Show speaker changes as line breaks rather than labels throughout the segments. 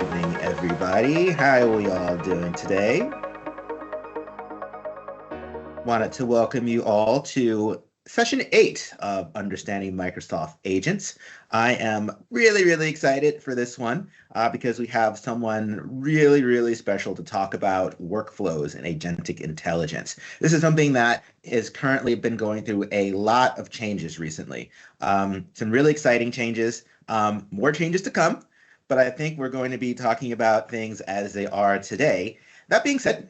Evening, everybody. How are we all doing today? Wanted to welcome you all to session 8 of Understanding Microsoft Agents. I am really excited for this one because we have someone really special to talk about workflows and agentic intelligence. This is something that has currently been going through a lot of changes recently. Some really exciting changes, more changes to come, but I think we're going to be talking about things as they are today. That being said,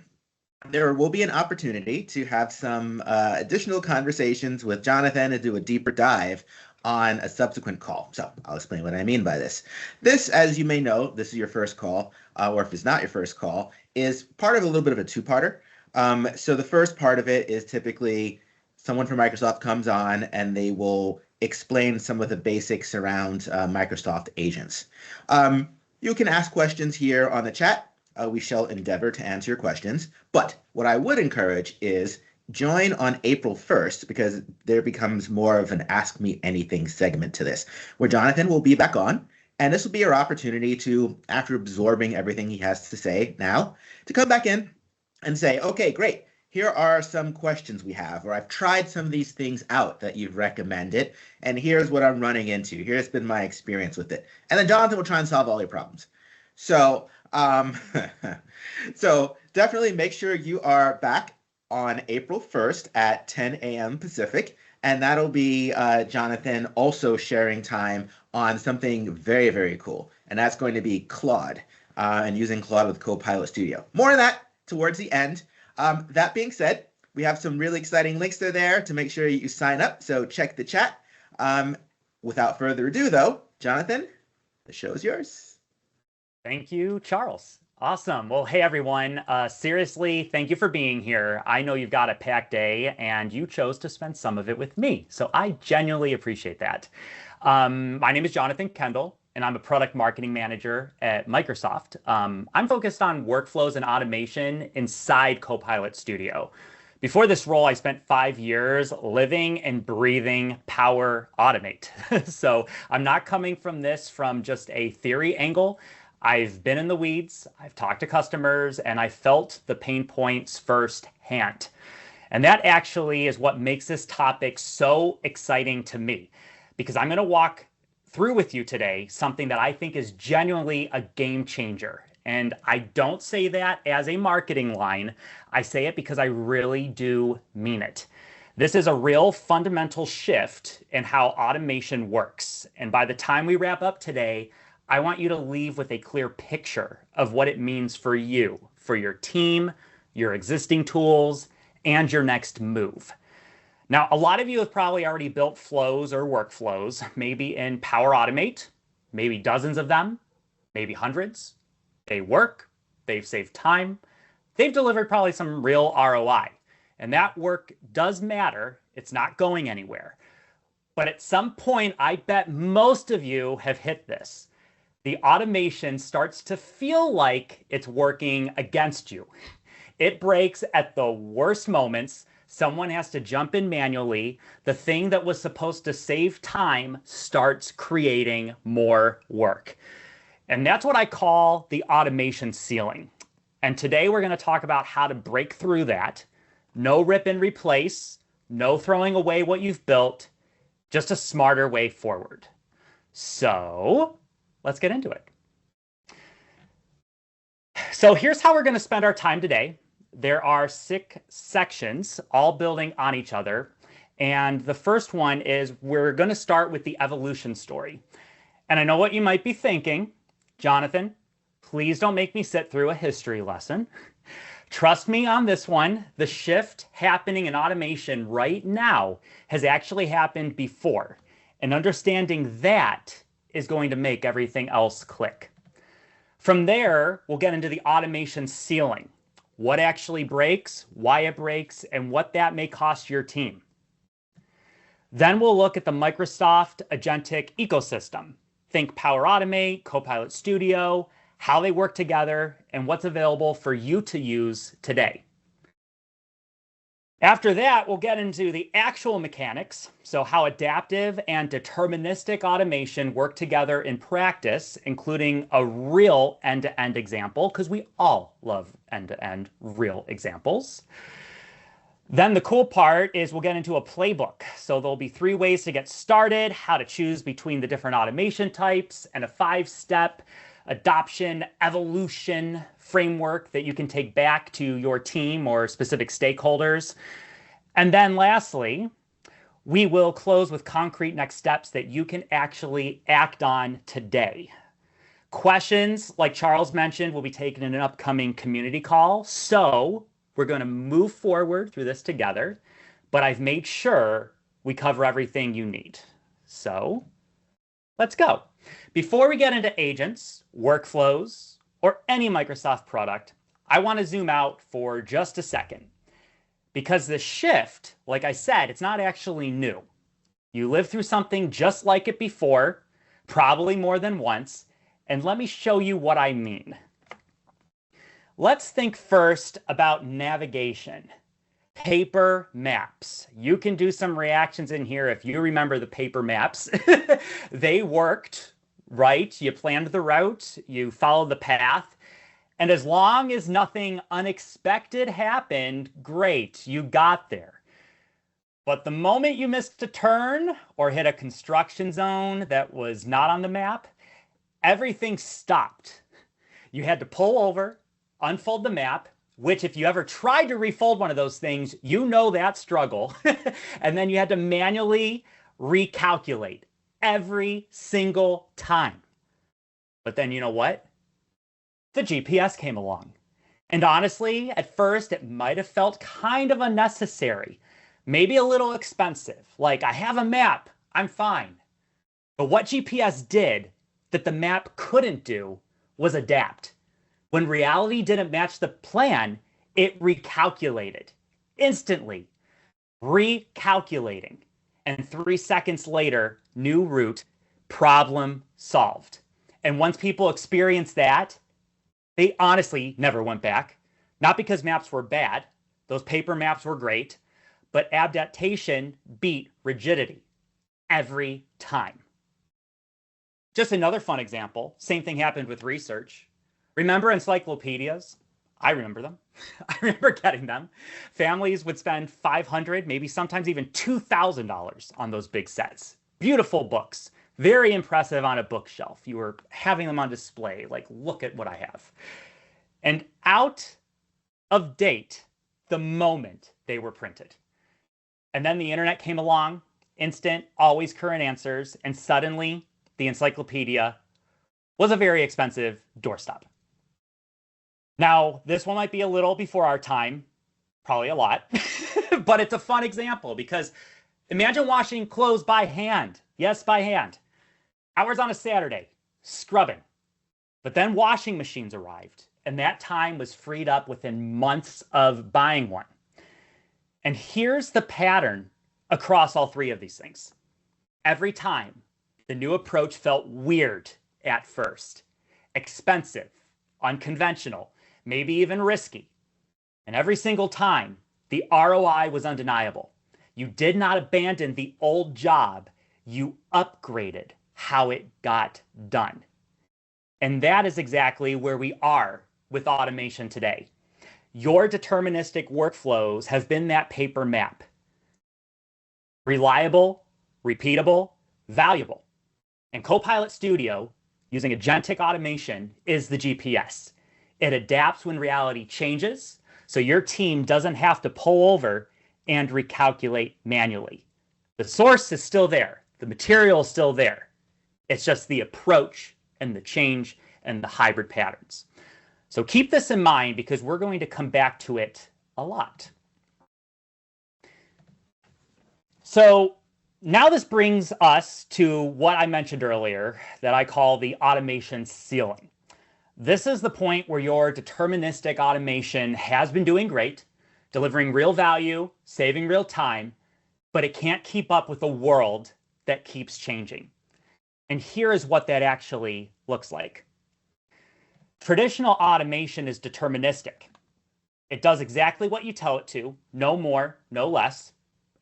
there will be an opportunity to have some additional conversations with Jonathan and do a deeper dive on a subsequent call. So I'll explain what I mean by this. This, as you may know, this is your first call, or if it's not your first call, is part of a little bit of a two-parter. So the first part of it is typically someone from Microsoft comes on and they will explain some of the basics around Microsoft agents. You can ask questions here on the chat. We shall endeavor to answer your questions. But what I would encourage is join on April 1st because there becomes more of an Ask Me Anything segment to this, where Jonathan will be back on. And this will be your opportunity to, after absorbing everything he has to say now, to come back in and say, okay, great. Here are some questions we have, or I've tried some of these things out that you've recommended, and here's what I'm running into. Here's been my experience with it. And then Jonathan will try and solve all your problems. So so definitely make sure you are back on April 1st at 10 a.m. Pacific, and that'll be Jonathan also sharing time on something very cool, and that's going to be Claude and using Claude with Copilot Studio. More of that towards the end. That being said, we have some really exciting links there to make sure you sign up, so check the chat. Without further ado, though, Jonathan, the show is yours.
Thank you, Charles. Awesome. Well, hey, everyone. Seriously, thank you for being here. I know you've got a packed day, and you chose to spend some of it with me. So I genuinely appreciate that. My name is Jonathan Kendall, and I'm a product marketing manager at Microsoft. I'm focused on workflows and automation inside Copilot Studio. Before this role, I spent 5 years living and breathing Power Automate. So I'm not coming from this from just a theory angle. I've been in the weeds, I've talked to customers, and I felt the pain points firsthand. And that actually is what makes this topic so exciting to me, because I'm going to walk through with you today something that I think is genuinely a game changer. And I don't say that as a marketing line. I say it because I really do mean it. This is a real fundamental shift in how automation works. And by the time we wrap up today, I want you to leave with a clear picture of what it means for you, for your team, your existing tools, and your next move. Now, a lot of you have probably already built flows or workflows, maybe in Power Automate, maybe dozens of them, maybe hundreds. They work, they've saved time, they've delivered probably some real ROI. And that work does matter. It's not going anywhere. But at some point, I bet most of you have hit this. The automation starts to feel like it's working against you. It breaks at the worst moments. Someone has to jump in manually. The thing that was supposed to save time starts creating more work. And that's what I call the automation ceiling. And today we're going to talk about how to break through that. No rip and replace, no throwing away what you've built, just a smarter way forward. So let's get into it. So here's how we're going to spend our time today. There are 6 sections, all building on each other. And the first one is we're going to start with the evolution story. And I know what you might be thinking. Jonathan, please don't make me sit through a history lesson. Trust me on this one. The shift happening in automation right now has actually happened before. And understanding that is going to make everything else click. From there, we'll get into the automation ceiling. What actually breaks, why it breaks, and what that may cost your team. Then we'll look at the Microsoft Agentic ecosystem. Think Power Automate, Copilot Studio, how they work together, and what's available for you to use today. After that, we'll get into the actual mechanics. So how adaptive and deterministic automation work together in practice, including a real end-to-end example, because we all love end-to-end real examples. Then the cool part is we'll get into a playbook. So there'll be 3 ways to get started, how to choose between the different automation types, and a 5-step adoption evolution framework that you can take back to your team or specific stakeholders. And then lastly, we will close with concrete next steps that you can actually act on today. Questions, like Charles mentioned, will be taken in an upcoming community call. So we're going to move forward through this together, but I've made sure we cover everything you need. So let's go. Before we get into agents, workflows, or any Microsoft product, I want to zoom out for just a second. Because the shift, like I said, it's not actually new. You lived through something just like it before, probably more than once, and let me show you what I mean. Let's think first about navigation. Paper maps. You can do some reactions in here if you remember the paper maps. They worked, right? You planned the route, you followed the path, and as long as nothing unexpected happened, great, you got there. But the moment you missed a turn or hit a construction zone that was not on the map, everything stopped. You had to pull over, unfold the map, which if you ever tried to refold one of those things, you know that struggle. And then you had to manually recalculate every single time. But then you know what? The GPS came along. And honestly, at first, it might have felt kind of unnecessary, maybe a little expensive. Like, I have a map, I'm fine. But what GPS did that the map couldn't do was adapt. When reality didn't match the plan, it recalculated instantly, recalculating. And 3 seconds later, new route, problem solved. And once people experienced that, they honestly never went back. Not because maps were bad, those paper maps were great, but adaptation beat rigidity every time. Just another fun example, same thing happened with research. Remember encyclopedias? I remember them. I remember getting them. Families would spend $500, maybe sometimes even $2,000 on those big sets. Beautiful books, very impressive on a bookshelf. You were having them on display, like, look at what I have. And out of date the moment they were printed. And then the internet came along, instant, always current answers, and suddenly the encyclopedia was a very expensive doorstop. Now, this one might be a little before our time, probably a lot, but it's a fun example because imagine washing clothes by hand. Yes, by hand. Hours on a Saturday, scrubbing. But then washing machines arrived, and that time was freed up within months of buying one. And here's the pattern across all 3 of these things. Every time, the new approach felt weird at first, expensive, unconventional, maybe even risky. And every single time, the ROI was undeniable. You did not abandon the old job, you upgraded how it got done. And that is exactly where we are with automation today. Your deterministic workflows have been that paper map. Reliable, repeatable, valuable. And Copilot Studio, using agentic automation, is the GPS. It adapts when reality changes, so your team doesn't have to pull over and recalculate manually. The source is still there. The material is still there. It's just the approach and the change and the hybrid patterns. So keep this in mind because we're going to come back to it a lot. So now this brings us to what I mentioned earlier that I call the automation ceiling. This is the point where your deterministic automation has been doing great, delivering real value, saving real time, but it can't keep up with a world that keeps changing. And here is what that actually looks like. Traditional automation is deterministic. It does exactly what you tell it to, no more, no less.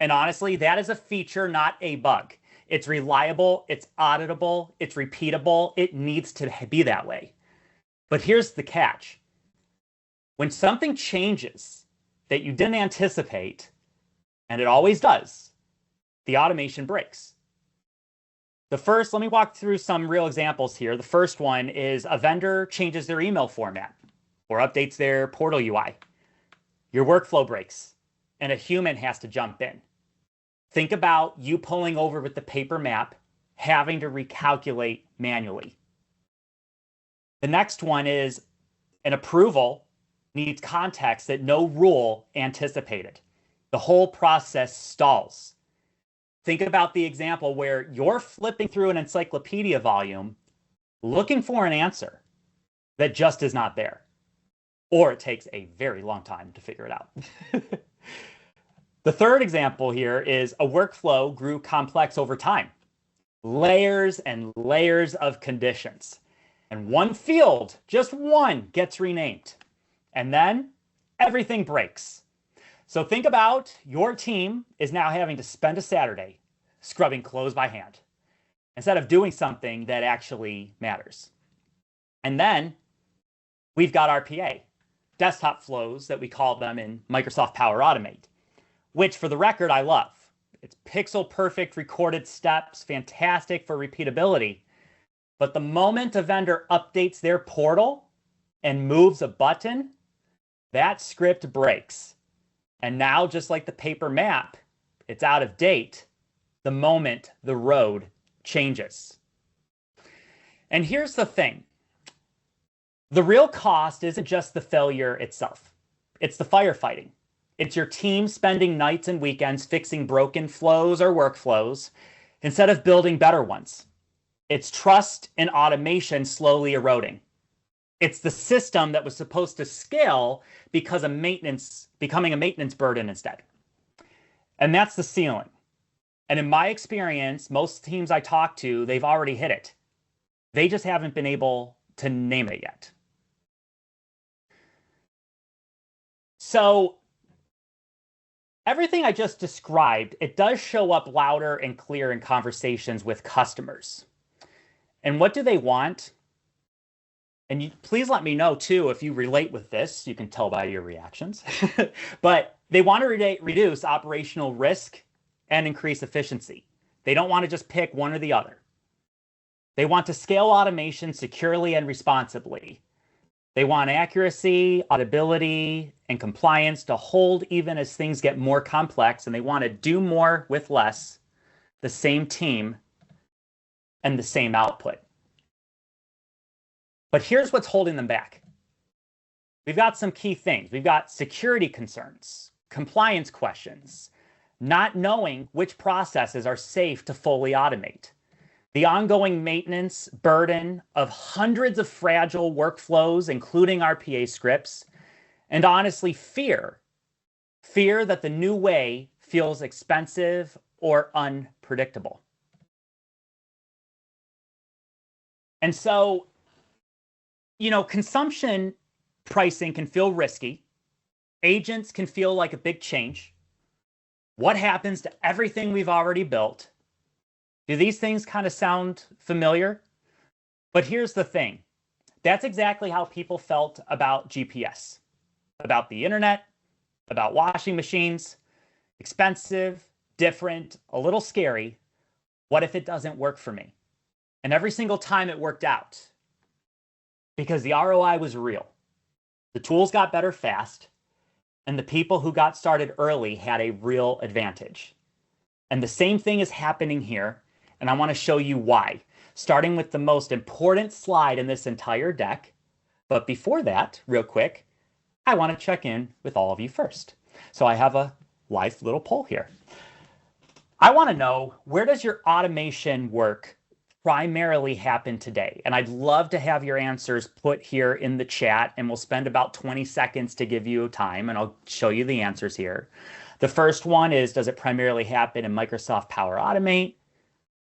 And honestly, that is a feature, not a bug. It's reliable, it's auditable, it's repeatable. It needs to be that way. But here's the catch. When something changes that you didn't anticipate, and it always does, the automation breaks. Let me walk through some real examples here. The first one is a vendor changes their email format or updates their portal UI. Your workflow breaks and a human has to jump in. Think about you pulling over with the paper map, having to recalculate manually. The next one is an approval needs context that no rule anticipated. The whole process stalls. Think about the example where you're flipping through an encyclopedia volume looking for an answer that just is not there, or it takes a very long time to figure it out. The third example here is a workflow grew complex over time. Layers and layers of conditions. And one field, just one, gets renamed. And then everything breaks. So think about your team is now having to spend a Saturday scrubbing clothes by hand instead of doing something that actually matters. And then we've got RPA, desktop flows that we call them in Microsoft Power Automate, which for the record, I love. It's pixel perfect recorded steps, fantastic for repeatability. But the moment a vendor updates their portal and moves a button, that script breaks. And now, just like the paper map, it's out of date the moment the road changes. And here's the thing. The real cost isn't just the failure itself. It's the firefighting. It's your team spending nights and weekends fixing broken flows or workflows instead of building better ones. It's trust and automation slowly eroding. It's the system that was supposed to scale because of maintenance becoming a maintenance burden instead. And that's the ceiling. And in my experience, most teams I talk to, they've already hit it. They just haven't been able to name it yet. So everything I just described, it does show up louder and clear in conversations with customers. And what do they want? And please let me know too if you relate with this. You can tell by your reactions. But they want to reduce operational risk and increase efficiency. They don't want to just pick one or the other. They want to scale automation securely and responsibly. They want accuracy, auditability, and compliance to hold even as things get more complex, and they want to do more with less, the same team, and the same output. But here's what's holding them back. We've got some key things. We've got security concerns, compliance questions, not knowing which processes are safe to fully automate, the ongoing maintenance burden of hundreds of fragile workflows, including RPA scripts, and honestly, fear that the new way feels expensive or unpredictable. And so, consumption pricing can feel risky. Agents can feel like a big change. What happens to everything we've already built? Do these things kind of sound familiar? But here's the thing. That's exactly how people felt about GPS, about the internet, about washing machines. Expensive, different, a little scary. What if it doesn't work for me? And every single time it worked out because the ROI was real. The tools got better fast, and the people who got started early had a real advantage. And the same thing is happening here, and I want to show you why, starting with the most important slide in this entire deck. But before that, real quick, I want to check in with all of you first. So I have a live little poll here. I want to know, where does your automation work primarily happen today? And I'd love to have your answers put here in the chat, and we'll spend about 20 seconds to give you time, and I'll show you the answers here. The first one is, does it primarily happen in Microsoft Power Automate?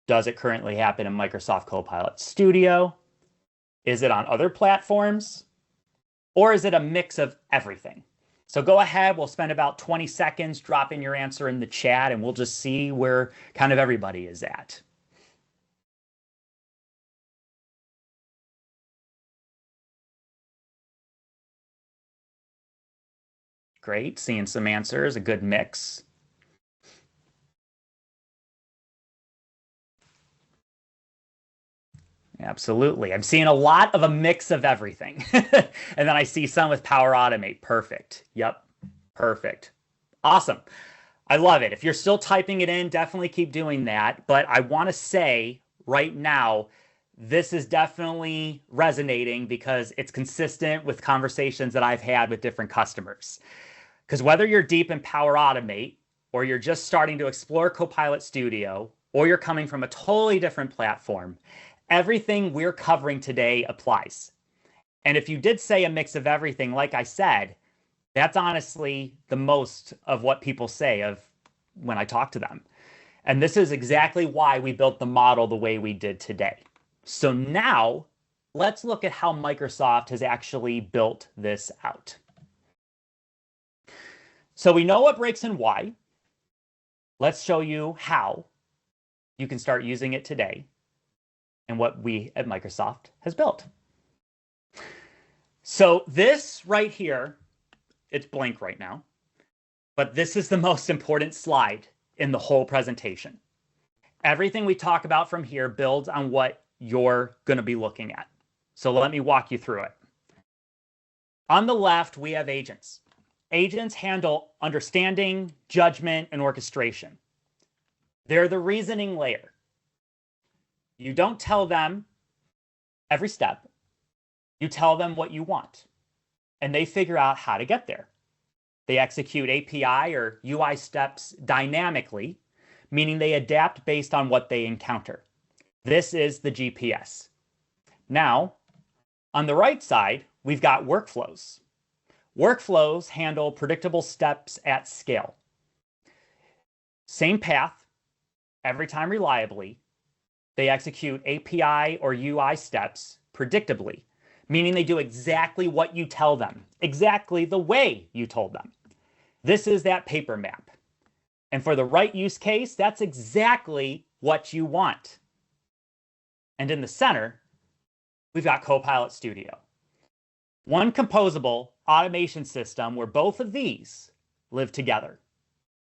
Does it currently happen in Microsoft Copilot Studio? Is it on other platforms? Or is it a mix of everything? So go ahead, we'll spend about 20 seconds dropping your answer in the chat, and we'll just see where kind of everybody is at. Great, seeing some answers, a good mix. Absolutely. I'm seeing a lot of a mix of everything. And then I see some with Power Automate. Perfect. Yep. Perfect. Awesome. I love it. If you're still typing it in, definitely keep doing that. But I want to say right now, this is definitely resonating because it's consistent with conversations that I've had with different customers. Because whether you're deep in Power Automate, or you're just starting to explore Copilot Studio, or you're coming from a totally different platform, everything we're covering today applies. And if you did say a mix of everything, like I said, that's honestly the most of what people say of when I talk to them. And this is exactly why we built the model the way we did today. So now let's look at how Microsoft has actually built this out. So we know what breaks and why. Let's show you how you can start using it today and what we at Microsoft has built. So this right here, it's blank right now, but this is the most important slide in the whole presentation. Everything we talk about from here builds on what you're going to be looking at. So let me walk you through it. On the left, we have agents. Agents handle understanding, judgment, and orchestration. They're the reasoning layer. You don't tell them every step. You tell them what you want, and they figure out how to get there. They execute API or UI steps dynamically, meaning they adapt based on what they encounter. This is the GPS. Now, on the right side, we've got workflows. Workflows handle predictable steps at scale. Same path, every time reliably. They execute API or UI steps predictably, meaning they do exactly what you tell them, exactly the way you told them. This is that paper map. And for the right use case, that's exactly what you want. And in the center, we've got Copilot Studio. One composable automation system where both of these live together.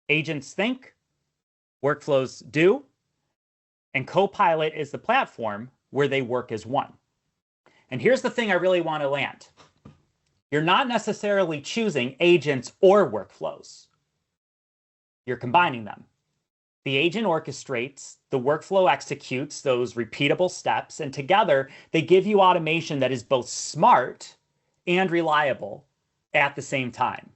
Agents think, workflows do, and Copilot is the platform where they work as one. And here's the thing I really want to land. You're not necessarily choosing agents or workflows. You're combining them. The agent orchestrates, the workflow executes those repeatable steps, and together they give you automation that is both smart and reliable at the same time.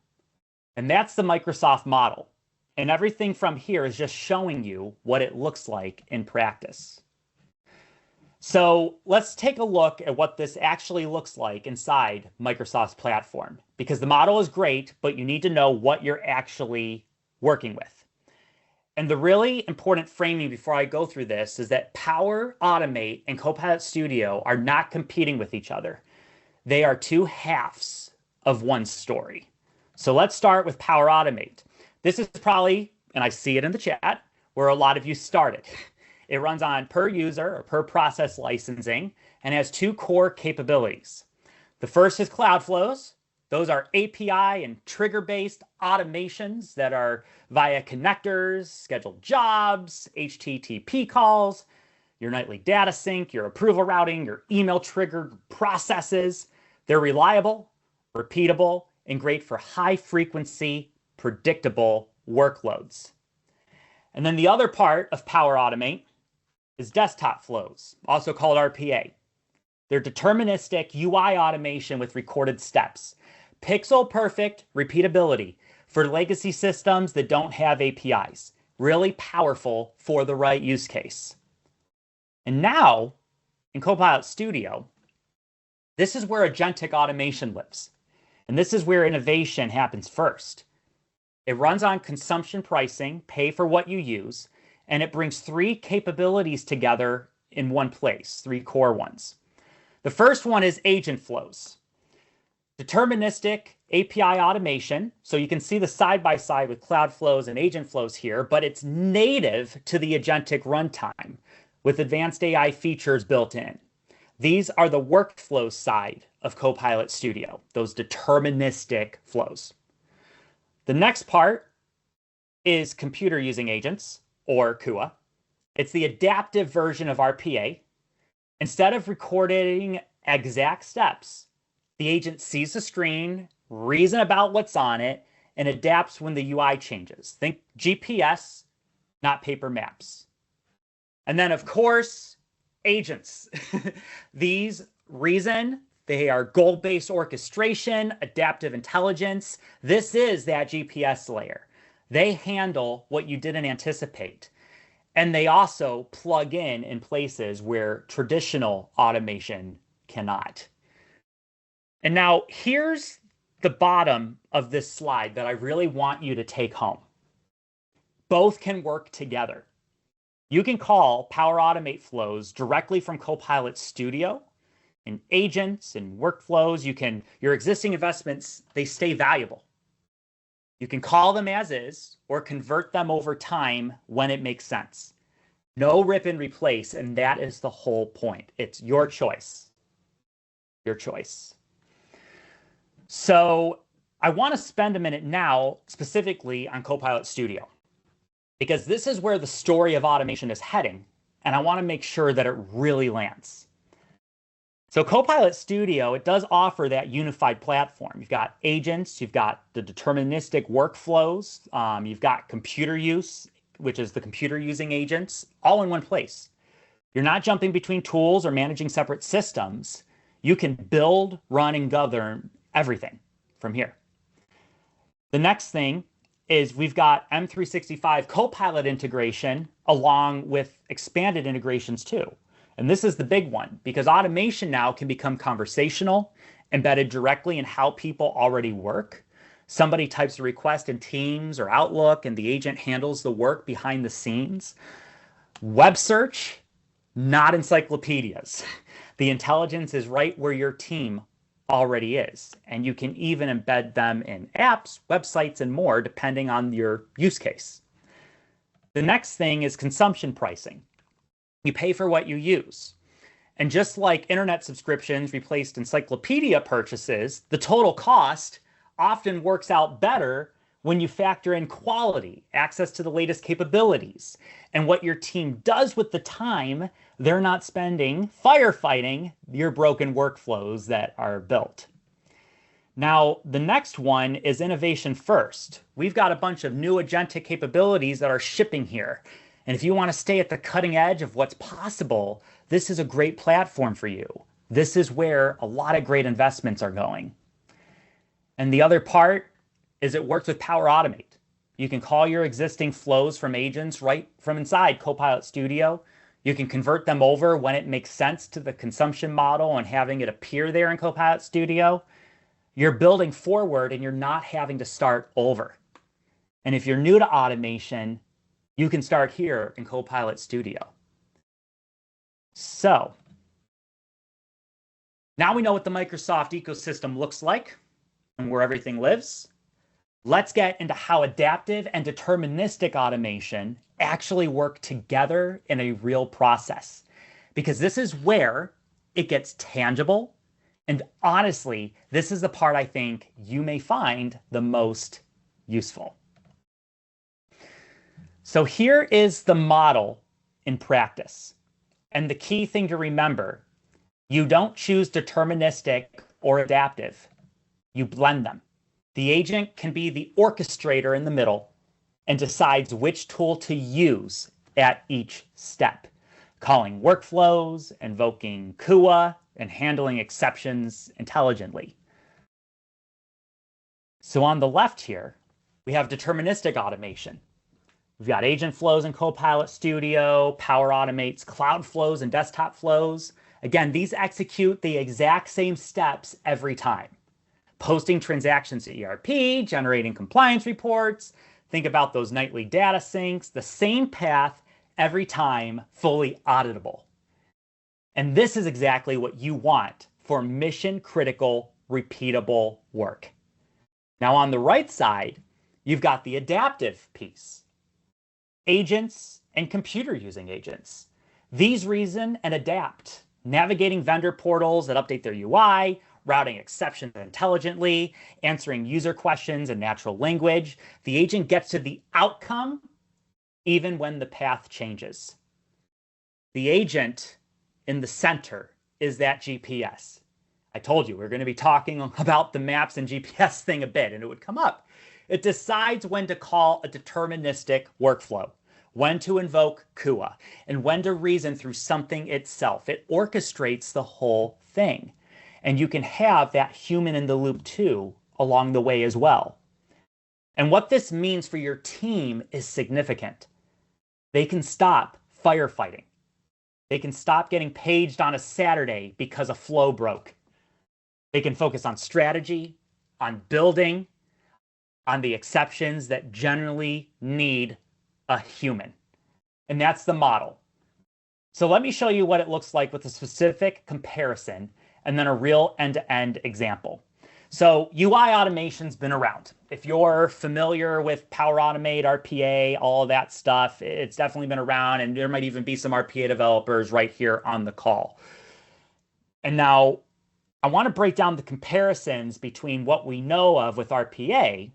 And that's the Microsoft model. And everything from here is just showing you what it looks like in practice. So let's take a look at what this actually looks like inside Microsoft's platform, because the model is great, but you need to know what you're actually working with. And the really important framing before I go through this is that Power Automate and Copilot Studio are not competing with each other. They are two halves of one story. So let's start with Power Automate. This is probably, and I see it in the chat, where a lot of you started. It runs on per user or per process licensing and has two core capabilities. The first is Cloud Flows. Those are API and trigger-based automations that are via connectors, scheduled jobs, HTTP calls, your nightly data sync, your approval routing, your email trigger processes. They're reliable, repeatable, and great for high-frequency, predictable workloads. And then the other part of Power Automate is desktop flows, also called RPA. They're deterministic UI automation with recorded steps. Pixel perfect repeatability for legacy systems that don't have APIs. Really powerful for the right use case. And now, in Copilot Studio, this is where agentic automation lives. And this is where innovation happens first. It runs on consumption pricing, pay for what you use, and it brings three capabilities together in one place, three core ones. The first one is agent flows. Deterministic API automation. So you can see the side-by-side with cloud flows and agent flows here, but it's native to the agentic runtime with advanced AI features built in. These are the workflow side of Copilot Studio, those deterministic flows. The next part is computer using agents, or CUA. It's the adaptive version of RPA. Instead of recording exact steps, the agent sees the screen, reasons about what's on it, and adapts when the UI changes. Think GPS, not paper maps. And then, of course, agents. These reason, they are goal-based orchestration, adaptive intelligence. This is that GPS layer. They handle what you didn't anticipate. And they also plug in places where traditional automation cannot. And now here's the bottom of this slide that I really want you to take home. Both can work together. You can call Power Automate flows directly from Copilot Studio in agents and workflows. Your existing investments, they stay valuable. You can call them as is or convert them over time when it makes sense. No rip and replace, and that is the whole point. It's your choice. Your choice. So I want to spend a minute now specifically on Copilot Studio, because this is where the story of automation is heading, and I want to make sure that it really lands. So Copilot Studio, it does offer that unified platform. You've got agents, you've got the deterministic workflows, you've got computer use, which is the computer using agents, all in one place. You're not jumping between tools or managing separate systems. You can build, run, and govern everything from here. The next thing is we've got M365 Copilot integration along with expanded integrations too. And this is the big one because automation now can become conversational, embedded directly in how people already work. Somebody types a request in Teams or Outlook and the agent handles the work behind the scenes. Web search, not encyclopedias. The intelligence is right where your team already is. And you can even embed them in apps, websites, and more depending on your use case. The next thing is consumption pricing. You pay for what you use. And just like internet subscriptions replaced encyclopedia purchases, the total cost often works out better when you factor in quality, access to the latest capabilities, and what your team does with the time they're not spending firefighting your broken workflows that are built. Now, the next one is innovation first. We've got a bunch of new agentic capabilities that are shipping here. And if you want to stay at the cutting edge of what's possible, this is a great platform for you. This is where a lot of great investments are going. And the other part is it works with Power Automate. You can call your existing flows from agents right from inside Copilot Studio. You can convert them over when it makes sense to the consumption model and having it appear there in Copilot Studio. You're building forward and you're not having to start over. And if you're new to automation, you can start here in Copilot Studio. So now we know what the Microsoft ecosystem looks like and where everything lives. Let's get into how adaptive and deterministic automation actually work together in a real process, because this is where it gets tangible. And honestly, this is the part I think you may find the most useful. So here is the model in practice. And the key thing to remember, you don't choose deterministic or adaptive. You blend them. The agent can be the orchestrator in the middle and decides which tool to use at each step, calling workflows, invoking CUA, and handling exceptions intelligently. So on the left here, we have deterministic automation. We've got agent flows in Copilot Studio, Power Automate's cloud flows and desktop flows. Again, these execute the exact same steps every time. Posting transactions to ERP, generating compliance reports. Think about those nightly data syncs, the same path every time, fully auditable. And this is exactly what you want for mission critical repeatable work. Now on the right side, you've got the adaptive piece. Agents and computer using agents. These reason and adapt, navigating vendor portals that update their UI, routing exceptions intelligently, answering user questions in natural language. The agent gets to the outcome even when the path changes. The agent in the center is that GPS. I told you we're going to be talking about the maps and GPS thing a bit, and it would come up. It decides when to call a deterministic workflow, when to invoke Kua, and when to reason through something itself. It orchestrates the whole thing. And you can have that human in the loop too along the way as well. And what this means for your team is significant. They can stop firefighting. They can stop getting paged on a Saturday because a flow broke. They can focus on strategy, on building, on the exceptions that generally need a human. And that's the model. So let me show you what it looks like with a specific comparison and then a real end-to-end example. So UI automation's been around. If you're familiar with Power Automate, RPA, all of that stuff, it's definitely been around, and there might even be some RPA developers right here on the call. And now I want to break down the comparisons between what we know of with RPA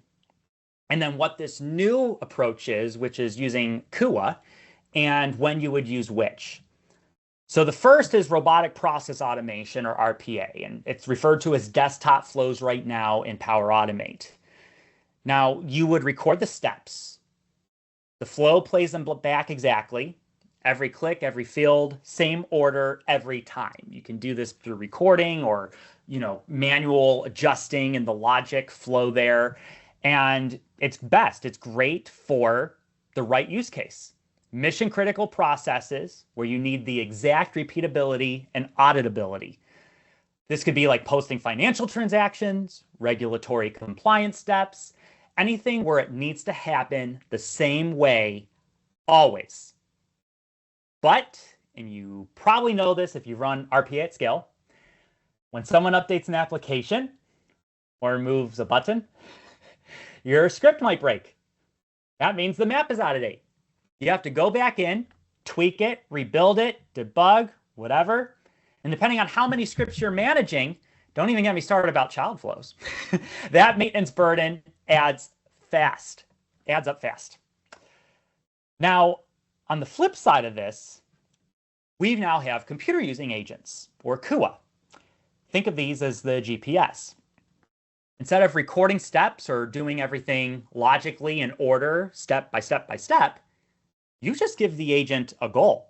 and then what this new approach is, which is using Kua, and when you would use which. So the first is robotic process automation, or RPA, and it's referred to as desktop flows right now in Power Automate. Now, you would record the steps. The flow plays them back exactly. Every click, every field, same order every time. You can do this through recording or, manual adjusting in the logic flow there. And it's best. It's great for the right use case. Mission critical processes where you need the exact repeatability and auditability. This could be like posting financial transactions, regulatory compliance steps, anything where it needs to happen the same way always. But, and you probably know this if you run RPA at scale, when someone updates an application or moves a button, your script might break. That means the map is out of date. You have to go back in, tweak it, rebuild it, debug, whatever. And depending on how many scripts you're managing, don't even get me started about child flows. That maintenance burden adds up fast. Now, on the flip side of this, we now have computer using agents, or Kua. Think of these as the GPS. Instead of recording steps or doing everything logically in order, step by step by step, you just give the agent a goal.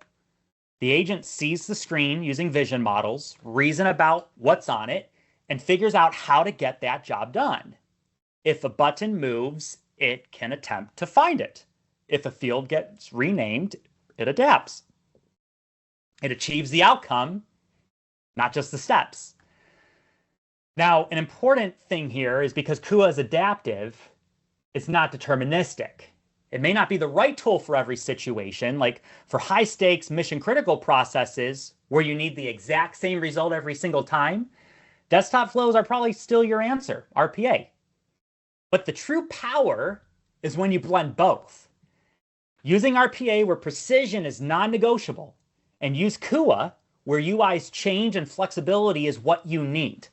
The agent sees the screen using vision models, reason about what's on it, and figures out how to get that job done. If a button moves, it can attempt to find it. If a field gets renamed, it adapts. It achieves the outcome, not just the steps. Now, an important thing here is because Kua is adaptive, it's not deterministic. It may not be the right tool for every situation, like for high stakes mission critical processes where you need the exact same result every single time. Desktop flows are probably still your answer, RPA. But the true power is when you blend both. Using RPA where precision is non-negotiable, and use Kua where UI's change and flexibility is what you need.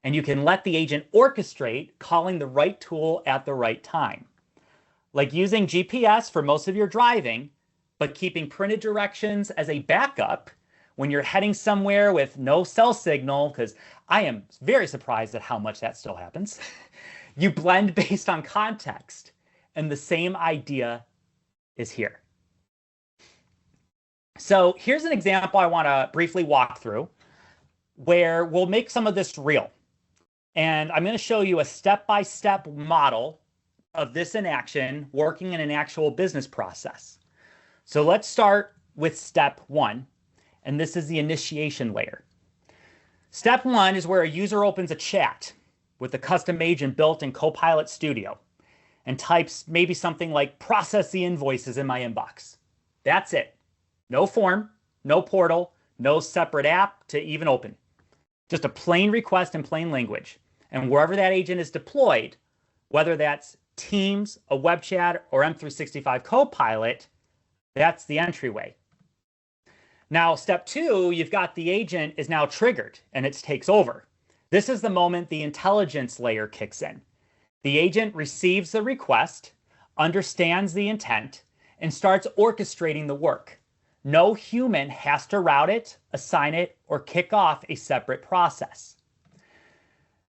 And you can let the agent orchestrate calling the right tool at the right time. Like using GPS for most of your driving, but keeping printed directions as a backup when you're heading somewhere with no cell signal, because I am very surprised at how much that still happens. You blend based on context, and the same idea is here. So here's an example I want to briefly walk through where we'll make some of this real. And I'm going to show you a step-by-step model of this in action, working in an actual business process. So let's start with step one, and this is the initiation layer. Step one is where a user opens a chat with a custom agent built in Copilot Studio and types maybe something like process the invoices in my inbox. That's it. No form, no portal, no separate app to even open. Just a plain request in plain language. And wherever that agent is deployed, whether that's Teams, a web chat, or M365 Copilot, that's the entryway. Now, step 2, you've got the agent is now triggered and it takes over. This is the moment the intelligence layer kicks in. The agent receives the request, understands the intent, and starts orchestrating the work. No human has to route it, assign it, or kick off a separate process.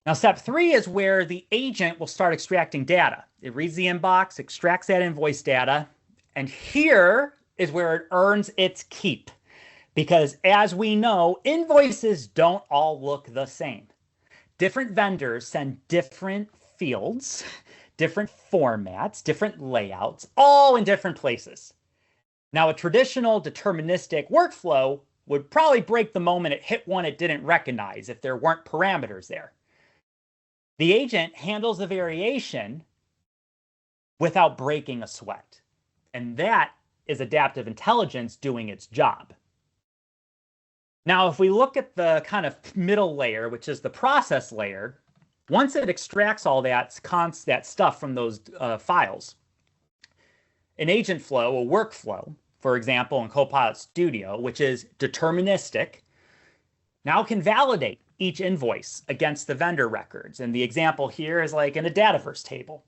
Now, step 3 is where the agent will start extracting data. It reads the inbox, extracts that invoice data, and here is where it earns its keep. Because as we know, invoices don't all look the same. Different vendors send different fields, different formats, different layouts, all in different places. Now, a traditional deterministic workflow would probably break the moment it hit one it didn't recognize if there weren't parameters there. The agent handles the variation without breaking a sweat. And that is adaptive intelligence doing its job. Now, if we look at the kind of middle layer, which is the process layer, once it extracts all that stuff from those files, an agent flow, a workflow, for example, in Copilot Studio, which is deterministic, now can validate each invoice against the vendor records. And the example here is like in a Dataverse table.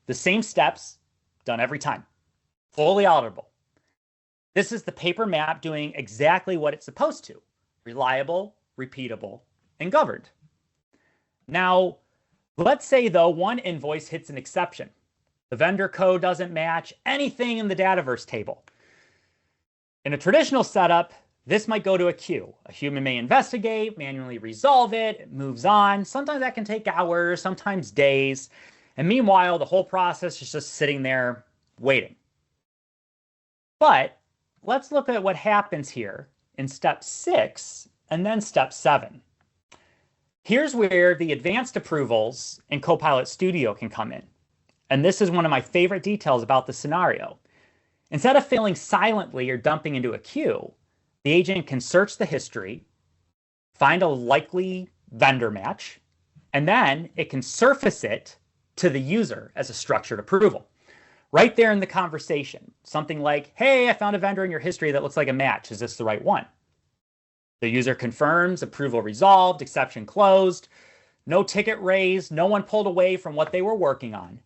The same steps done every time, fully auditable. This is the paper map doing exactly what it's supposed to: reliable, repeatable, and governed. Now, let's say though one invoice hits an exception. The vendor code doesn't match anything in the Dataverse table. In a traditional setup, this might go to a queue. A human may investigate, manually resolve it, it moves on. Sometimes that can take hours, sometimes days. And meanwhile, the whole process is just sitting there waiting. But let's look at what happens here in step 6 and then step 7. Here's where the advanced approvals in Copilot Studio can come in. And this is one of my favorite details about the scenario. Instead of failing silently or dumping into a queue, the agent can search the history, find a likely vendor match, and then it can surface it to the user as a structured approval. Right there in the conversation, something like, hey, I found a vendor in your history that looks like a match. Is this the right one? The user confirms, approval resolved, exception closed, no ticket raised, no one pulled away from what they were working on.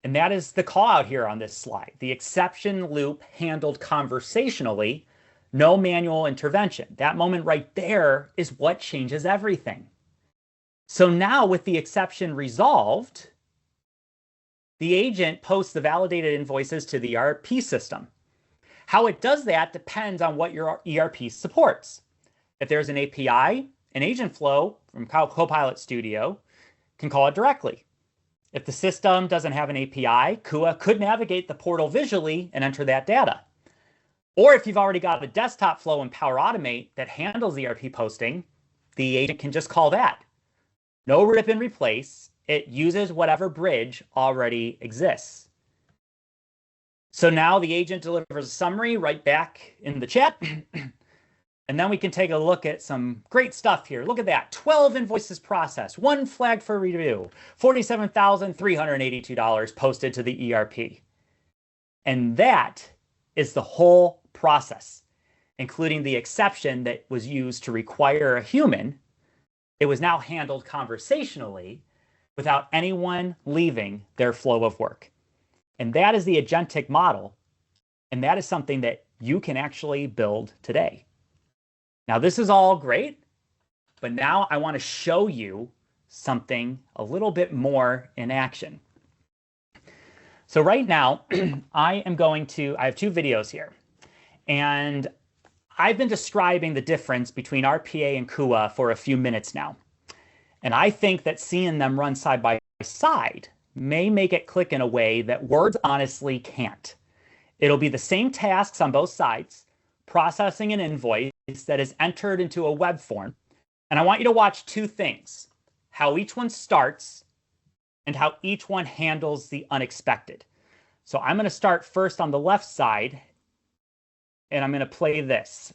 And that is the call out here on this slide. The exception loop handled conversationally, no manual intervention. That moment right there is what changes everything. So now with the exception resolved, the agent posts the validated invoices to the ERP system. How it does that depends on what your ERP supports. If there's an API, an agent flow from Copilot Studio can call it directly. If the system doesn't have an API, Kua could navigate the portal visually and enter that data. Or if you've already got a desktop flow in Power Automate that handles ERP posting, the agent can just call that. No rip and replace. It uses whatever bridge already exists. So now the agent delivers a summary right back in the chat. And then we can take a look at some great stuff here. Look at that. 12 invoices processed, 1 flag for review, $47,382 posted to the ERP. And that is the whole process, including the exception that was used to require a human. It was now handled conversationally without anyone leaving their flow of work. And that is the Agentic model. And that is something that you can actually build today. Now, this is all great, but now I want to show you something a little bit more in action. So right now, I have 2 videos here, and I've been describing the difference between RPA and Kua for a few minutes now. And I think that seeing them run side by side may make it click in a way that words honestly can't. It'll be the same tasks on both sides, processing an invoice that is entered into a web form. And I want you to watch 2 things: how each one starts and how each one handles the unexpected. So I'm going to start first on the left side, and I'm going to play this.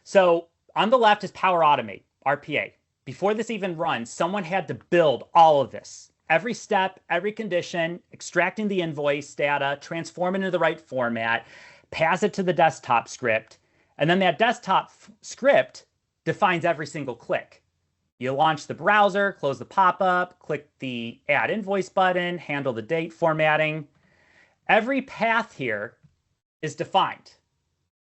So on the left is Power Automate, RPA. before this even runs, someone had to build all of this. Every step, every condition, extracting the invoice data, transform it into the right format, pass it to the desktop script, and then that desktop script defines every single click. You launch the browser, close the pop-up, click the Add Invoice button, handle the date formatting. Every path here is defined.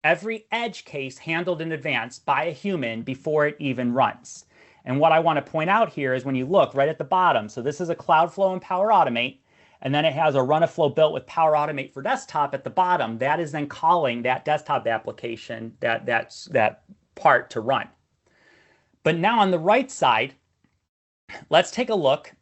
Every edge case handled in advance by a human before it even runs. And what I want to point out here is when you look right at the bottom, so this is a Cloudflow and Power Automate, and then it has a run-of-flow built with Power Automate for desktop at the bottom. That is then calling that desktop application, that part to run. But now on the right side, let's take a look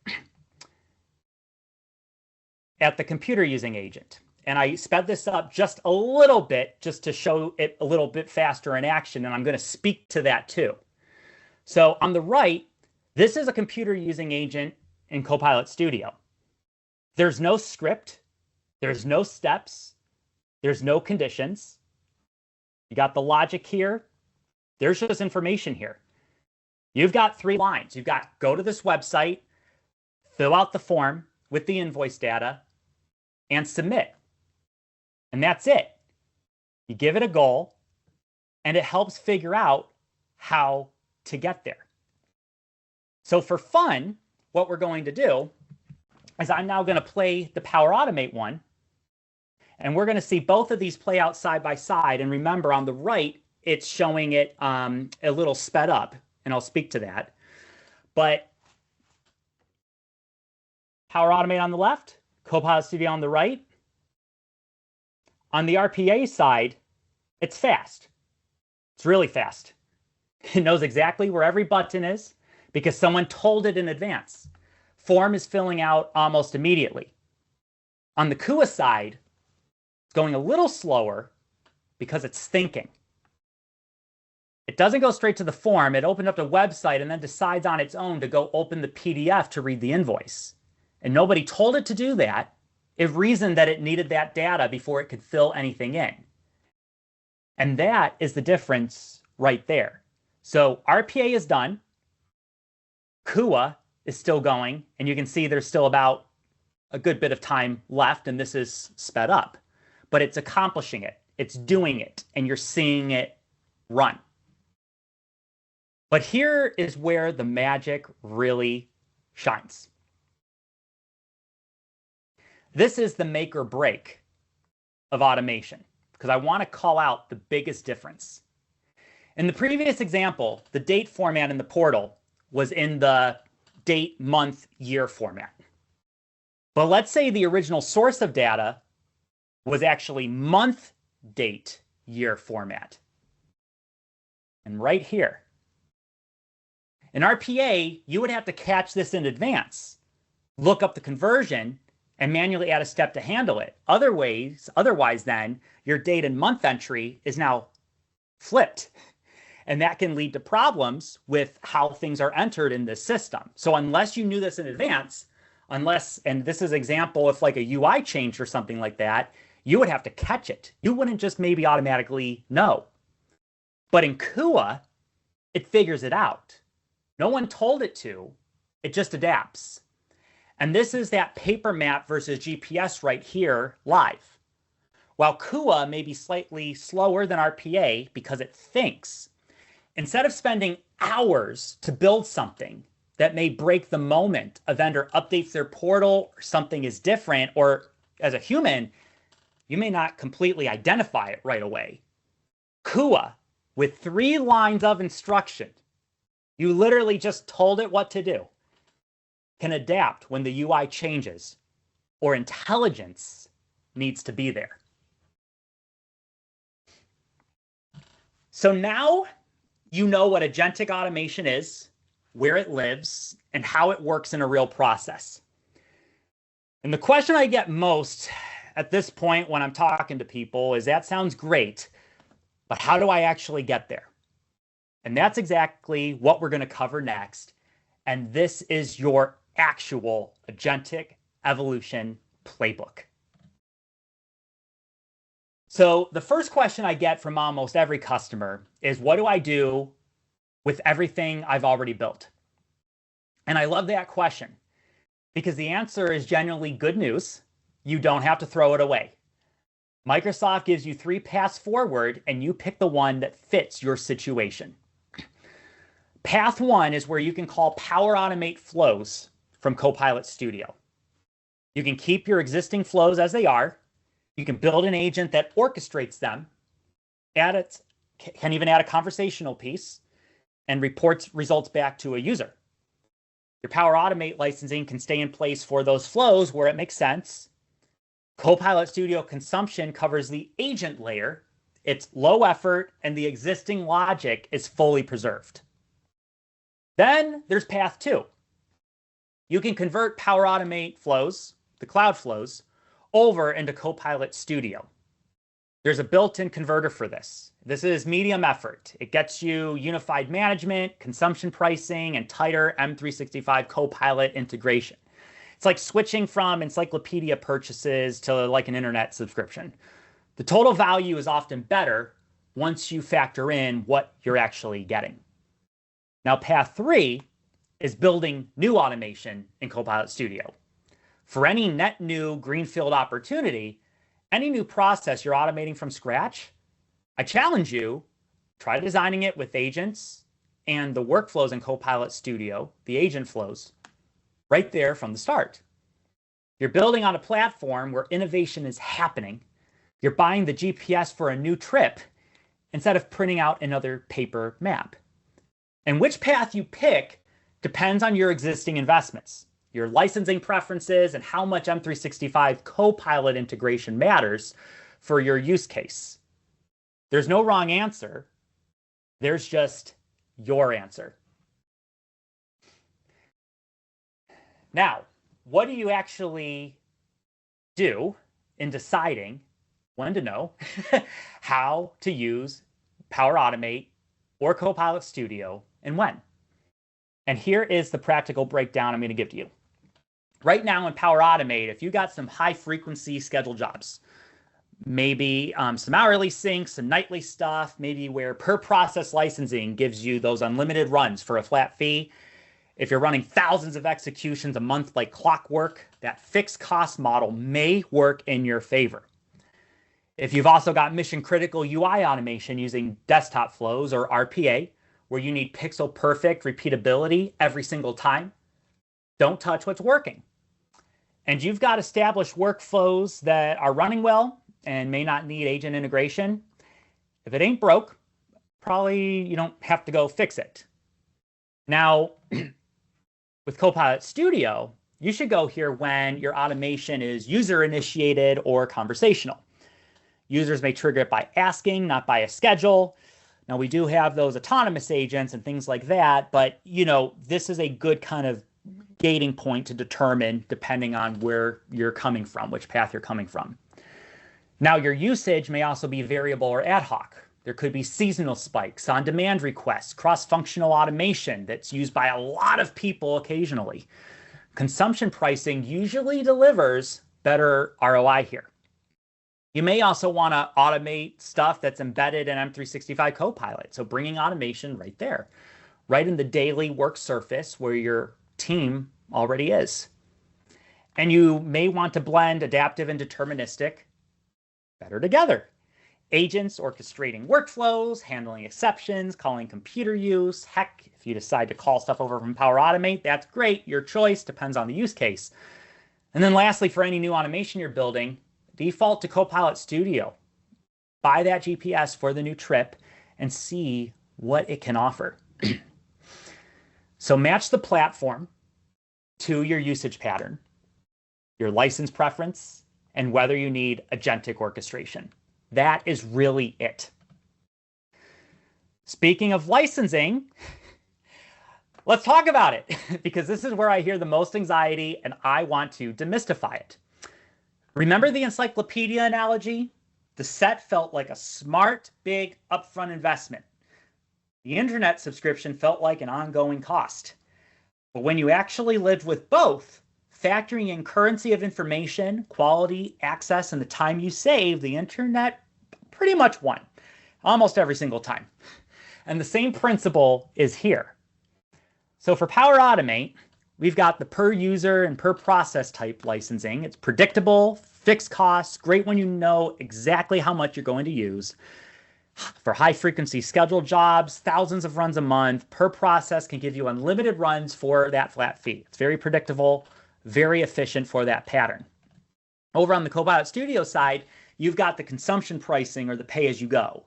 at the computer using agent. And I sped this up just a little bit just to show it a little bit faster in action. And I'm going to speak to that too. So on the right, this is a computer using agent in Copilot Studio. There's no script. There's no steps. There's no conditions. You got the logic here. There's just information here. You've got 3 lines. You've got go to this website, fill out the form with the invoice data, and submit. And that's it. You give it a goal, and it helps figure out how to get there. So for fun, what we're going to do is I'm now going to play the Power Automate one, and we're going to see both of these play out side by side. And remember, on the right, it's showing it a little sped up, and I'll speak to that. But Power Automate on the left, Copilot Studio on the right. On the RPA side, it's fast. It's really fast. It knows exactly where every button is because someone told it in advance. Form is filling out almost immediately. On the Kua side, it's going a little slower because it's thinking. It doesn't go straight to the form. It opened up a website and then decides on its own to go open the PDF to read the invoice. And nobody told it to do that. It reasoned that it needed that data before it could fill anything in. And that is the difference right there. So RPA is done. Kua is still going. And you can see there's still about a good bit of time left. And this is sped up. But it's accomplishing it. It's doing it. And you're seeing it run. But here is where the magic really shines. This is the make or break of automation because I want to call out the biggest difference. In the previous example, the date format in the portal was in the date, month, year format. But let's say the original source of data was actually month, date, year format. And right here, in RPA, you would have to catch this in advance, look up the conversion, and manually add a step to handle it. Otherwise then, your date and month entry is now flipped. And that can lead to problems with how things are entered in this system. So unless you knew this in advance, and this is an example if like a UI change or something like that, you would have to catch it. You wouldn't just maybe automatically know. But in Kua, it figures it out. No one told it to, it just adapts. And this is that paper map versus GPS right here live. While Kua may be slightly slower than RPA because it thinks, instead of spending hours to build something that may break the moment a vendor updates their portal or something is different, or as a human, you may not completely identify it right away. Kua, with 3 lines of instruction, you literally just told it what to do, can adapt when the UI changes or intelligence needs to be there. So now you know what agentic automation is, where it lives, and how it works in a real process. And the question I get most at this point when I'm talking to people is, that sounds great, but how do I actually get there? And that's exactly what we're going to cover next. And this is your actual agentic evolution playbook. So the first question I get from almost every customer is, what do I do with everything I've already built? And I love that question because the answer is genuinely good news. You don't have to throw it away. Microsoft gives you 3 paths forward, and you pick the one that fits your situation. Path 1 is where you can call Power Automate flows from Copilot Studio. You can keep your existing flows as they are. You can build an agent that orchestrates them, can even add a conversational piece, and reports results back to a user. Your Power Automate licensing can stay in place for those flows where it makes sense. Copilot Studio consumption covers the agent layer. It's low effort, and the existing logic is fully preserved. Then there's path 2. You can convert Power Automate flows, the cloud flows, over into Copilot Studio. There's a built-in converter for this. This is medium effort. It gets you unified management, consumption pricing, and tighter M365 Copilot integration. It's like switching from encyclopedia purchases to like an internet subscription. The total value is often better once you factor in what you're actually getting. Now, path 3 is building new automation in Copilot Studio. For any net new greenfield opportunity, any new process you're automating from scratch, I challenge you, try designing it with agents and the workflows in Copilot Studio, the agent flows, right there from the start. You're building on a platform where innovation is happening. You're buying the GPS for a new trip instead of printing out another paper map. And which path you pick depends on your existing investments, your licensing preferences, and how much M365 Copilot integration matters for your use case. There's no wrong answer. There's just your answer. Now, what do you actually do in deciding when to know how to use Power Automate or Copilot Studio and when? And here is the practical breakdown I'm going to give to you. Right now in Power Automate, if you got some high frequency scheduled jobs, maybe some hourly syncs, some nightly stuff, maybe where per process licensing gives you those unlimited runs for a flat fee. If you're running thousands of executions a month like clockwork, that fixed cost model may work in your favor. If you've also got mission critical UI automation using desktop flows or RPA, where you need pixel perfect repeatability every single time, don't touch what's working. And you've got established workflows that are running well and may not need agent integration. If it ain't broke, probably you don't have to go fix it. Now, with Copilot Studio, you should go here when your automation is user initiated or conversational. Users may trigger it by asking, not by a schedule. Now, we do have those autonomous agents and things like that, but this is a good kind of gating point to determine depending on where you're coming from, which path you're coming from. Now, your usage may also be variable or ad hoc. There could be seasonal spikes, on-demand requests, cross-functional automation that's used by a lot of people occasionally. Consumption pricing usually delivers better ROI here. You may also want to automate stuff that's embedded in M365 Copilot. So bringing automation right there, right in the daily work surface where your team already is. And you may want to blend adaptive and deterministic better together. Agents orchestrating workflows, handling exceptions, calling computer use. Heck, if you decide to call stuff over from Power Automate, that's great. Your choice depends on the use case. And then lastly, for any new automation you're building, default to Copilot Studio. Buy that GPS for the new trip and see what it can offer. So match the platform to your usage pattern, your license preference, and whether you need agentic orchestration. That is really it. Speaking of licensing, let's talk about it because this is where I hear the most anxiety and I want to demystify it. Remember the encyclopedia analogy? The set felt like a smart, big, upfront investment. The internet subscription felt like an ongoing cost. But when you actually lived with both, factoring in currency of information, quality, access, and the time you save, the internet pretty much won almost every single time. And the same principle is here. So for Power Automate, we've got the per user and per process type licensing. It's predictable, fixed costs, great when you know exactly how much you're going to use. For high frequency scheduled jobs, thousands of runs a month, per process can give you unlimited runs for that flat fee. It's very predictable, very efficient for that pattern. Over on the Copilot Studio side, you've got the consumption pricing or the pay as you go.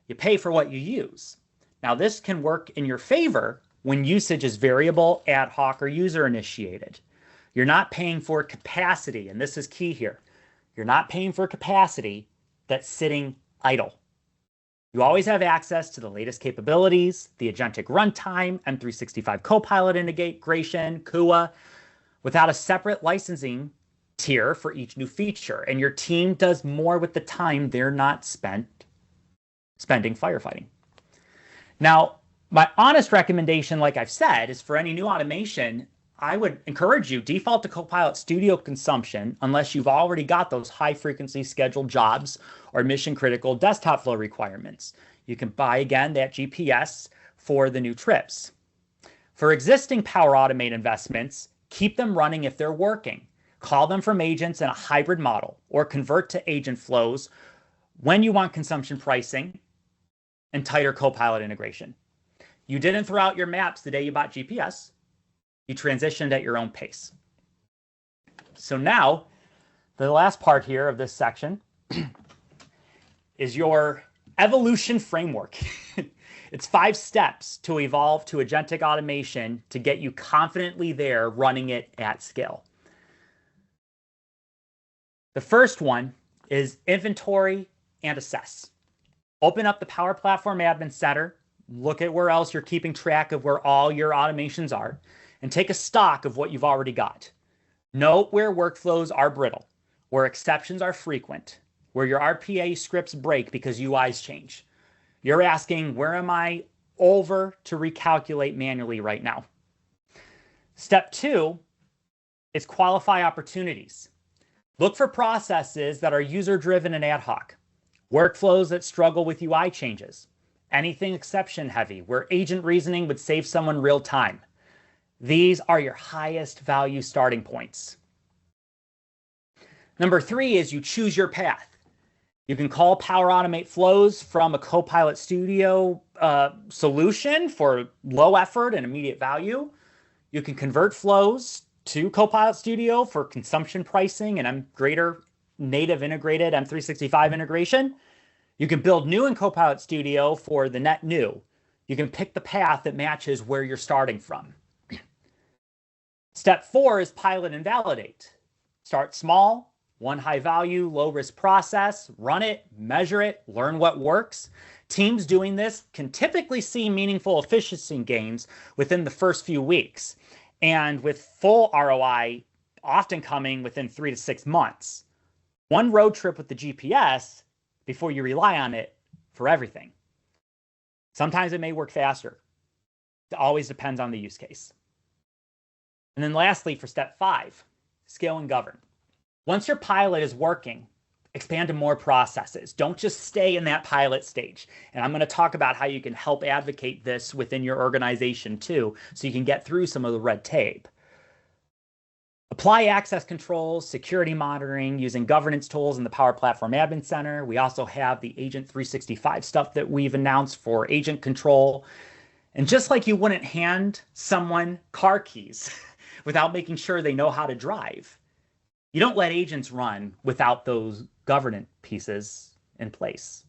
You pay for what you use. Now this can work in your favor when usage is variable, ad hoc, or user initiated. You're not paying for capacity, and this is key here. You're not paying for capacity that's sitting idle. You always have access to the latest capabilities, the Agentic runtime, M365 Copilot integration, KUA, without a separate licensing tier for each new feature. And your team does more with the time they're not spending firefighting. Now, my honest recommendation, like I've said, is for any new automation, I would encourage you, default to Copilot Studio consumption unless you've already got those high-frequency scheduled jobs or mission-critical desktop flow requirements. You can buy, again, that GPS for the new trips. For existing Power Automate investments, keep them running if they're working. Call them from agents in a hybrid model or convert to agent flows when you want consumption pricing and tighter Copilot integration. You didn't throw out your maps the day you bought GPS. You transitioned at your own pace. So now, the last part here of this section is your evolution framework. It's 5 steps to evolve to agentic automation to get you confidently there running it at scale. The first one is inventory and assess. Open up the Power Platform Admin Center, look at where else you're keeping track of where all your automations are, and take a stock of what you've already got. Note where workflows are brittle, where exceptions are frequent, where your RPA scripts break because UIs change. You're asking, where am I over to recalculate manually right now? Step 2 is qualify opportunities. Look for processes that are user-driven and ad hoc, workflows that struggle with UI changes, anything exception heavy, where agent reasoning would save someone real time. These are your highest value starting points. Number 3 is you choose your path. You can call Power Automate flows from a Copilot Studio solution for low effort and immediate value. You can convert flows to Copilot Studio for consumption pricing and greater native integrated M365 integration. You can build new in Copilot Studio for the net new. You can pick the path that matches where you're starting from. Step 4 is pilot and validate. Start small, one high value, low risk process, run it, measure it, learn what works. Teams doing this can typically see meaningful efficiency gains within the first few weeks, and with full ROI often coming within 3 to 6 months. One road trip with the GPS before you rely on it for everything. Sometimes it may work faster. It always depends on the use case. And then lastly, for step 5, scale and govern. Once your pilot is working, expand to more processes. Don't just stay in that pilot stage. And I'm going to talk about how you can help advocate this within your organization too, so you can get through some of the red tape. Apply access controls, security monitoring using governance tools in the Power Platform Admin Center. We also have the Agent 365 stuff that we've announced for agent control. And just like you wouldn't hand someone car keys without making sure they know how to drive, you don't let agents run without those governance pieces in place.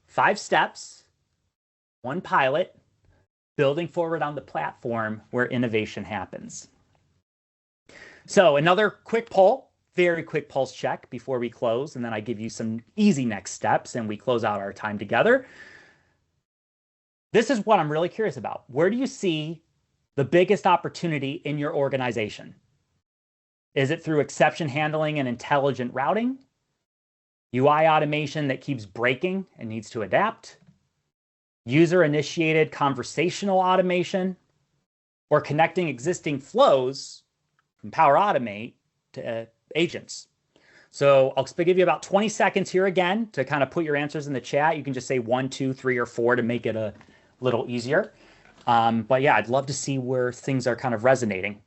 5 steps, 1 pilot, building forward on the platform where innovation happens. So another quick poll, very quick pulse check before we close, and then I give you some easy next steps and we close out our time together. This is what I'm really curious about. Where do you see the biggest opportunity in your organization? Is it through exception handling and intelligent routing? UI automation that keeps breaking and needs to adapt? User-initiated conversational automation? Or connecting existing flows from Power Automate to agents? So I'll give you about 20 seconds here again to kind of put your answers in the chat. You can just say 1, 2, 3, or 4 to make it a little easier. But yeah, I'd love to see where things are kind of resonating.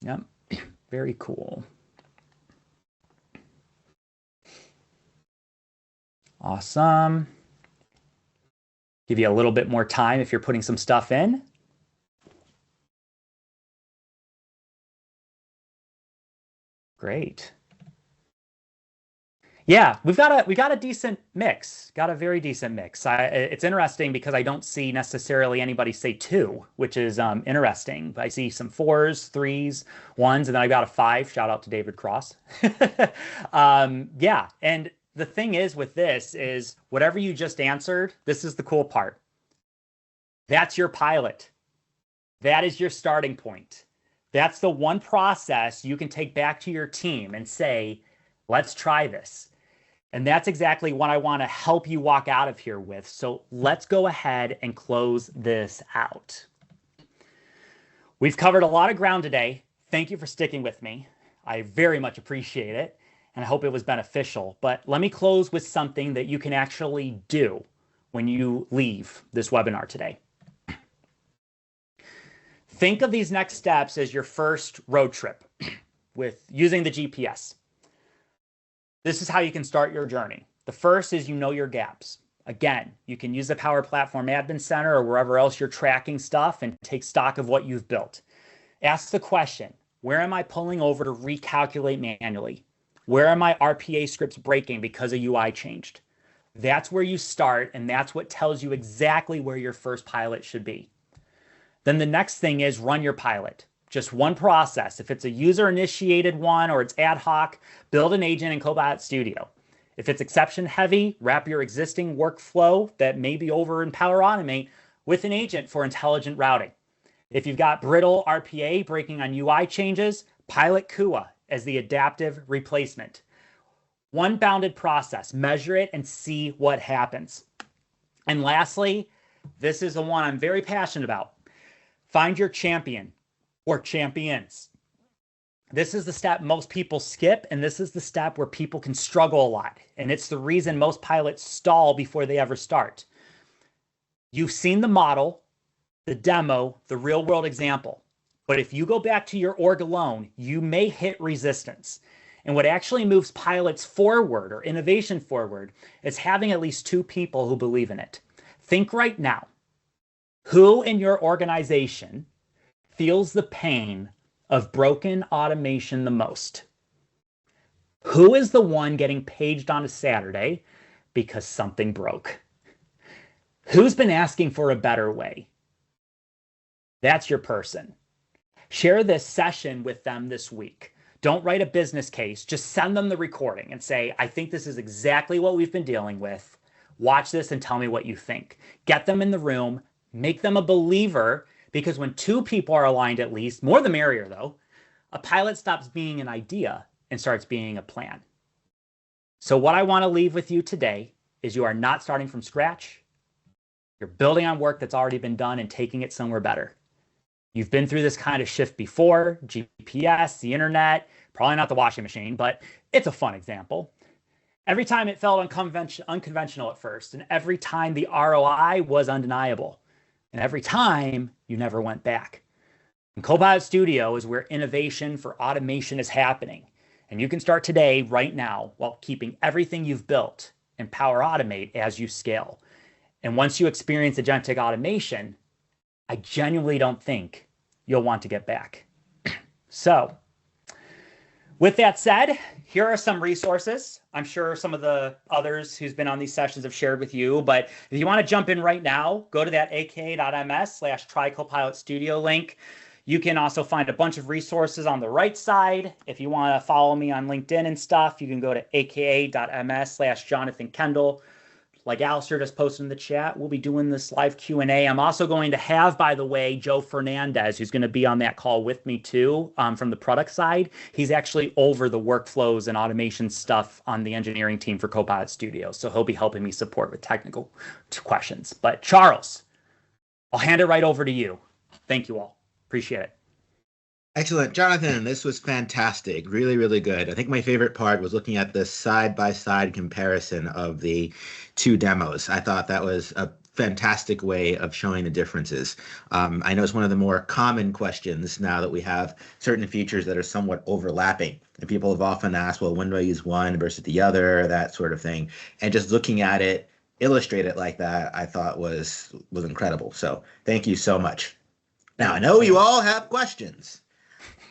Yep, very cool. Awesome. Give you a little bit more time if you're putting some stuff in. Great. Yeah, we got a decent mix. Got a very decent mix. It's interesting because I don't see necessarily anybody say 2, which is interesting. I see some 4s, 3s, 1s, and then I got a 5. Shout out to David Cross. Yeah, and the thing is with this is whatever you just answered, this is the cool part. That's your pilot. That is your starting point. That's the one process you can take back to your team and say, let's try this. And that's exactly what I want to help you walk out of here with. So let's go ahead and close this out. We've covered a lot of ground today. Thank you for sticking with me. I very much appreciate it, and I hope it was beneficial. But let me close with something that you can actually do when you leave this webinar today. Think of these next steps as your first road trip with using the GPS. This is how you can start your journey. The first is you know your gaps. Again, you can use the Power Platform Admin Center or wherever else you're tracking stuff and take stock of what you've built. Ask the question, where am I pulling over to recalculate manually? Where are my RPA scripts breaking because a UI changed? That's where you start, and that's what tells you exactly where your first pilot should be. Then the next thing is run your pilot. Just one process. If it's a user-initiated one or it's ad hoc, build an agent in Copilot Studio. If it's exception heavy, wrap your existing workflow that may be over in Power Automate with an agent for intelligent routing. If you've got brittle RPA breaking on UI changes, pilot Kua as the adaptive replacement. One bounded process, measure it and see what happens. And lastly, this is the one I'm very passionate about. Find your champion or champions. This is the step most people skip, and this is the step where people can struggle a lot. And it's the reason most pilots stall before they ever start. You've seen the model, the demo, the real world example. But if you go back to your org alone, you may hit resistance. And what actually moves pilots forward or innovation forward is having at least 2 people who believe in it. Think right now, who in your organization feels the pain of broken automation the most? Who is the one getting paged on a Saturday because something broke? Who's been asking for a better way? That's your person. Share this session with them this week. Don't write a business case. Just send them the recording and say, I think this is exactly what we've been dealing with. Watch this and tell me what you think. Get them in the room. Make them a believer. Because when 2 people are aligned at least, more the merrier though, a pilot stops being an idea and starts being a plan. So what I want to leave with you today is you are not starting from scratch. You're building on work that's already been done and taking it somewhere better. You've been through this kind of shift before, GPS, the internet, probably not the washing machine, but it's a fun example. Every time it felt unconventional at first, and every time the ROI was undeniable. And every time, you never went back. And Copilot Studio is where innovation for automation is happening. And you can start today, right now, while keeping everything you've built and Power Automate as you scale. And once you experience agentic automation, I genuinely don't think you'll want to get back. So, with that said, here are some resources. I'm sure some of the others who's been on these sessions have shared with you, but if you want to jump in right now, go to that aka.ms/try Copilot Studio link. You can also find a bunch of resources on the right side. If you want to follow me on LinkedIn and stuff, you can go to aka.ms/Jonathan Kendall. Like Alistair just posted in the chat, we'll be doing this live Q&A. I'm also going to have, by the way, Joe Fernandez, who's going to be on that call with me too, from the product side. He's actually over the workflows and automation stuff on the engineering team for Copilot Studio. So he'll be helping me support with technical questions. But Charles, I'll hand it right over to you. Thank you all. Appreciate it.
Excellent. Jonathan, this was fantastic. Really, really good. I think my favorite part was looking at the side-by-side comparison of the 2 demos. I thought that was a fantastic way of showing the differences. I know it's one of the more common questions now that we have certain features that are somewhat overlapping. And people have often asked, well, when do I use one versus the other, that sort of thing. And just looking at it, illustrate it like that, I thought was incredible. So thank you so much. Now, I know you all have questions.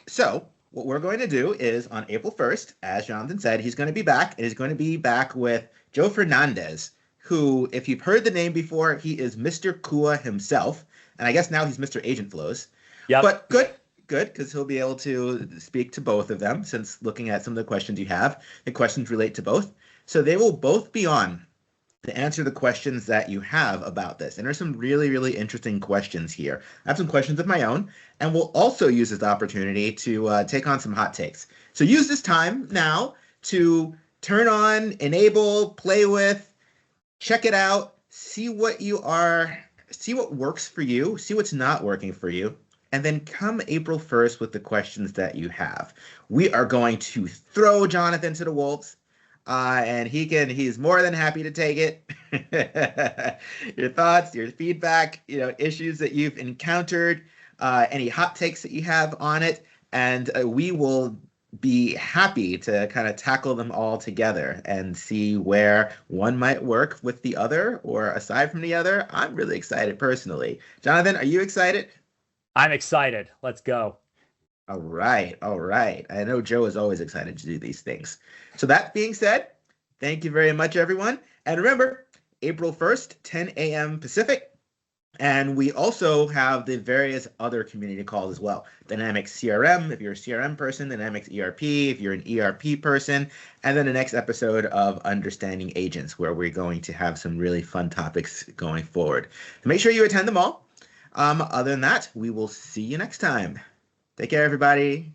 So what we're going to do is on April 1st, as Jonathan said, he's going to be back. And he's going to be back with Joe Fernandez, who, if you've heard the name before, he is Mr. Kua himself. And I guess now he's Mr. Agent Flows. Yeah. But good, because he'll be able to speak to both of them, since looking at some of the questions you have, the questions relate to both. So they will both be on to answer the questions that you have about this. And there's some really, really interesting questions here. I have some questions of my own, and we'll also use this opportunity to take on some hot takes. So use this time now to turn on, enable, play with, check it out, see what works for you, see what's not working for you, and then come April 1st with the questions that you have. We are going to throw Jonathan to the wolves, and he's more than happy to take it. Your thoughts, your feedback, issues that you've encountered, any hot takes that you have on it, and we will be happy to kind of tackle them all together and see where one might work with the other or aside from the other. I'm really excited personally. Jonathan, are you excited?
I'm excited. Let's go.
All right. I know Joe is always excited to do these things. So that being said, thank you very much, everyone. And remember, April 1st, 10 a.m. Pacific. And we also have the various other community calls as well. Dynamics CRM, if you're a CRM person, Dynamics ERP, if you're an ERP person, and then the next episode of Understanding Agents, where we're going to have some really fun topics going forward. So make sure you attend them all. Other than that, we will see you next time. Take care, everybody.